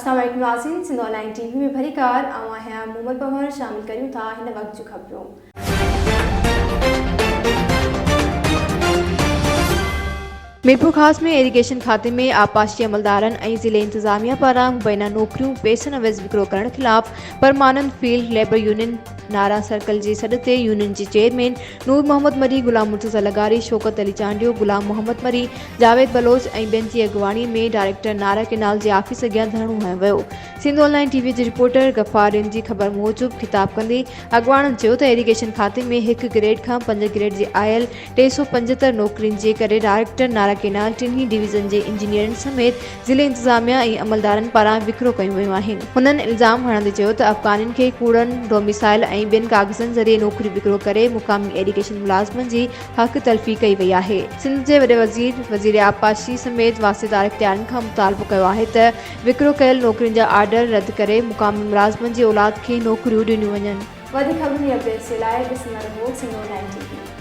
अस्सलाम वालेकुम नाज़रीन, सिंध ऑनलाइन टीवी में भरी कार आवां हैं मोहम्मद पमर शामिल करूं था हिन वक्त जो खबरों। मीरपुर खास में इरीगेशन खाते में आपाशी अमलदारन ऐं ज़िले इंतजामिया पारां मुबैना नौकरियों पैसनि अवज़ विक्रो करण खिलाफ परमानंद फील्ड लेबर यूनियन नारा सर्कल जे सॾ ते यूनियन जे चेयरमैन नूर मोहम्मद मरी, गुलाम मुर्तज़ा लगारी, शौकत अली चांडियो, गुलाम मोहम्मद मरी, जावेद बलोच ऐं ॿियनि जी अॻुवाणी में डायरेक्टर नारा केनाल जे ऑफिस अॻियां धरणो हयो वियो। सिंध ऑनलाइन टीवी जे रिपोर्टर गफ़ारिन जी ख़बर मूजिब ख़िताब कंदे अॻुवाणनि चयो त इरीगेशन खाते में 1 ग्रेड खां 5 ग्रेड जे आयल 375 नौकरियुनि जे करे डायरेक्टर नारा केनाल टिन्ही डिवीज़न जे इंजीनियरनि समेत ज़िले इंतजामिया ऐं अमलदारनि पारां विकिरो कयूं वयूं आहिनि। हुननि इल्ज़ाम हणंदे चयो त अफ़गानियुनि खे कूड़नि, डोमिसाइल ऐं ॿियनि कागज़नि ज़रिए नौकरी विकिरो करे मुक़ामी एजुकेशन मुलाज़िमनि जी हक़ तलफ़ी कई वई आहे। सिंध जे वॾे वज़ीर आपाशी समेत वास्तेदार इख्तियारनि खां मुतालबो कयो आहे त विकिरो कयल नौकरियुनि जा आर्डर रद्द करे मुक़ामी मुलाज़िमनि जी औलाद खे नौकरियूं ॾिनियूं वञनि। वधीक ख़बरुनि जी अपडेट्स जे लाइ ॾिसंदा रहो सिंध ऑनलाइन टीवी।